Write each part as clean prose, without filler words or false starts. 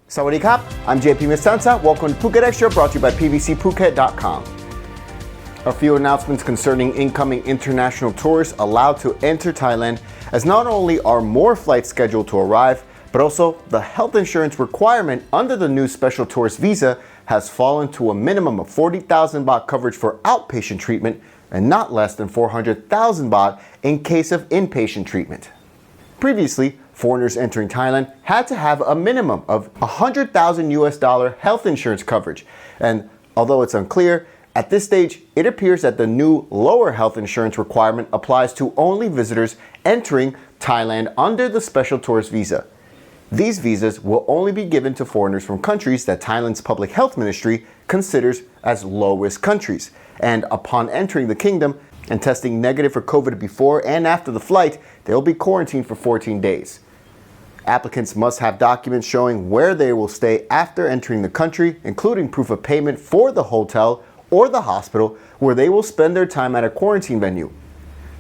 Sawadee Krap, I'm JP Mestanza. Welcome to Phuket Extra, brought to you by pvcphuket.com. A few announcements concerning incoming international tourists allowed to enter Thailand, as not only are more flights scheduled to arrive, but also the health insurance requirement under the new special tourist visa has fallen to a minimum of 40,000 baht coverage for outpatient treatment and not less than 400,000 baht in case of inpatient treatment. Previously, foreigners entering Thailand had to have a minimum of 100,000 US dollar health insurance coverage. And although it's unclear, at this stage, it appears that the new lower health insurance requirement applies to only visitors entering Thailand under the special tourist visa. These visas will only be given to foreigners from countries that Thailand's public health ministry considers as low-risk countries. And upon entering the kingdom and testing negative for COVID before and after the flight, they will be quarantined for 14 days. Applicants must have documents showing where they will stay after entering the country, including proof of payment for the hotel or the hospital where they will spend their time at a quarantine venue.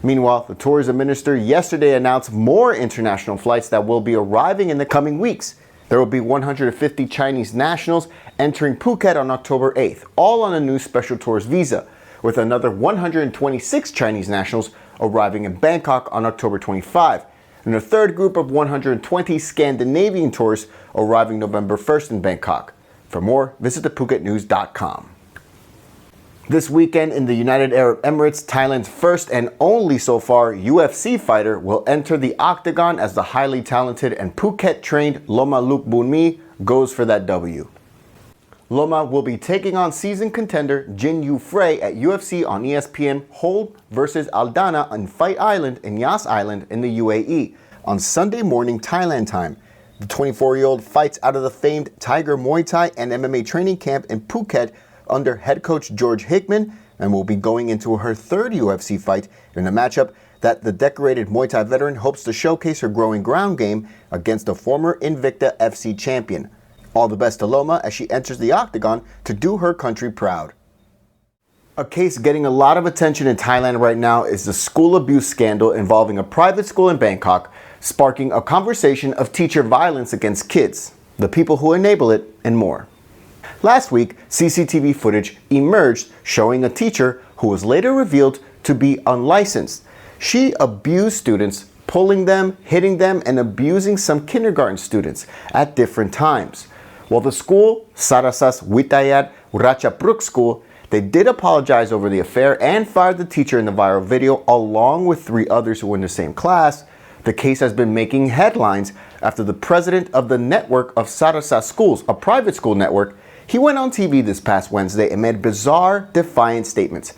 Meanwhile, the tourism minister yesterday announced more international flights that will be arriving in the coming weeks. There will be 150 Chinese nationals entering Phuket on October 8th, all on a new special tourist visa, with another 126 Chinese nationals arriving in Bangkok on October 25, and a third group of 120 Scandinavian tourists arriving November 1st in Bangkok. For more, visit thephuket.news.com. This weekend in the United Arab Emirates, Thailand's first and only so far UFC fighter will enter the Octagon as the highly talented and Phuket-trained Loma Luk Bunmi goes for that W. Loma will be taking on seasoned contender Jin Yu Frey at UFC on ESPN Hold vs Aldana on Fight Island in Yas Island in the UAE on Sunday morning Thailand time. The 24-year-old fights out of the famed Tiger Muay Thai and MMA training camp in Phuket under head coach George Hickman and will be going into her third UFC fight in a matchup that the decorated Muay Thai veteran hopes to showcase her growing ground game against a former Invicta FC champion. All the best to Loma as she enters the Octagon to do her country proud. A case getting a lot of attention in Thailand right now is the school abuse scandal involving a private school in Bangkok, sparking a conversation of teacher violence against kids, the people who enable it, and more. Last week, CCTV footage emerged showing a teacher who was later revealed to be unlicensed. She abused students, pulling them, hitting them, and abusing some kindergarten students at different times. While the school, Sarasas Witayat Ratchapruk School, they did apologize over the affair and fired the teacher in the viral video along with 3 others who were in the same class. The case has been making headlines after the president of the network of Sarasas schools, a private school network, he went on TV this past Wednesday and made bizarre, defiant statements.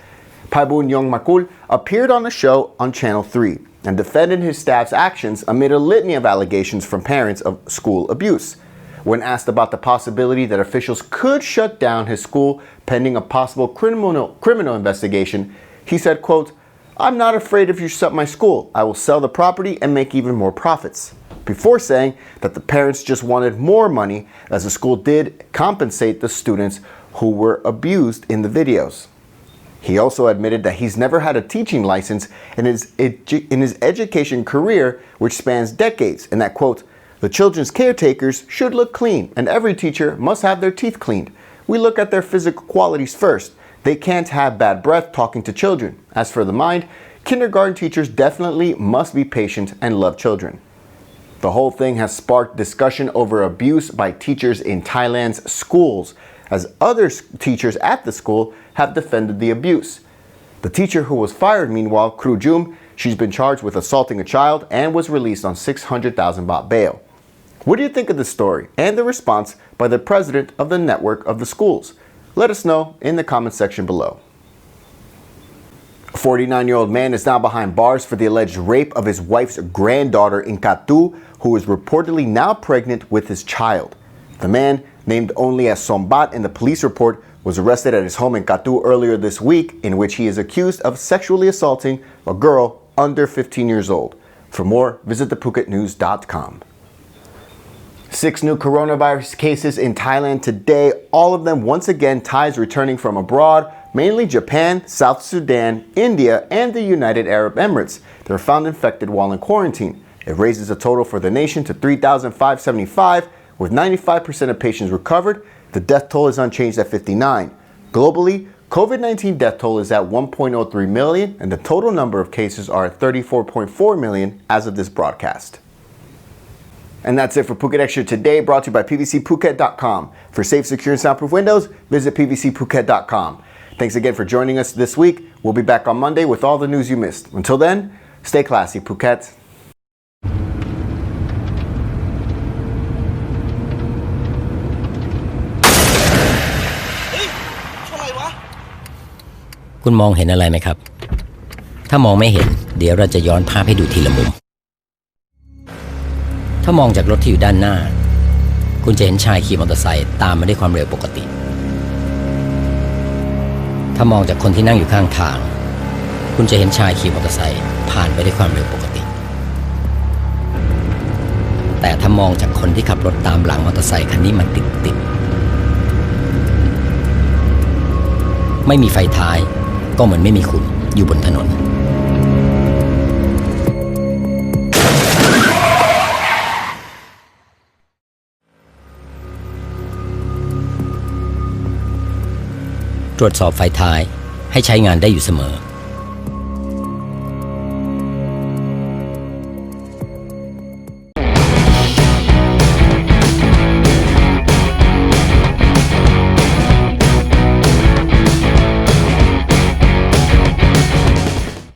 Paibun Yongmakul appeared on the show on Channel 3 and defended his staff's actions amid a litany of allegations from parents of school abuse. When asked about the possibility that officials could shut down his school pending a possible criminal investigation, he said, quote, "I'm not afraid if you shut my school. I will sell the property and make even more profits," before saying that the parents just wanted more money as the school did compensate the students who were abused in the videos. He also admitted that he's never had a teaching license in his education career, which spans decades, and that, quote, "The children's caretakers should look clean, and every teacher must have their teeth cleaned. We look at their physical qualities first. They can't have bad breath talking to children. As for the mind, kindergarten teachers definitely must be patient and love children." The whole thing has sparked discussion over abuse by teachers in Thailand's schools, as other teachers at the school have defended the abuse. The teacher who was fired, meanwhile, Kru Jum, she's been charged with assaulting a child and was released on 600,000 baht bail. What do you think of this story and the response by the president of the network of the schools? Let us know in the comment section below. A 49-year-old man is now behind bars for the alleged rape of his wife's granddaughter in Kathu, who is reportedly now pregnant with his child. The man, named only as Sombat in the police report, was arrested at his home in Kathu earlier this week, in which he is accused of sexually assaulting a girl under 15 years old. For more, visit thephuket.news.com. 6 new coronavirus cases in Thailand today, all of them once again Thais returning from abroad, mainly Japan, South Sudan, India, and the United Arab Emirates. They were found infected while in quarantine. It raises the total for the nation to 3,575, with 95% of patients recovered. The death toll is unchanged at 59. Globally, COVID-19 death toll is at 1.03 million, and the total number of cases are at 34.4 million as of this broadcast. And that's it for Phuket Extra today, brought to you by PVCPhuket.com. For safe, secure, and soundproof windows, visit PVCPhuket.com. Thanks again for joining us this week. We'll be back on Monday with all the news you missed. Until then, stay classy, Phuket. คุณมองเห็นอะไรไหมครับถ้ามองไม่เห็นเดี๋ยวเราจะย้อนภาพให้ดูทีละมุมถ้ามองจากรถที่อยู่ด้านหน้าคุณจะเห็นชายขี่มอเตอร์ไซค์ตามมาด้วยความเร็วปกติถ้ามองจากคนที่นั่งอยู่ข้างทางคุณจะเห็นชายขี่มอเตอร์ไซค์ผ่านไปด้วยความเร็วปกติแต่ถ้ามองจากคนที่ขับรถตามหลังมอเตอร์ไซค์คันนี้มันติดไม่มีไฟท้ายก็เหมือนไม่มีคุณอยู่บนถนนตรวจสอบไฟท้ายให้ใช้งานได้อยู่เสมอ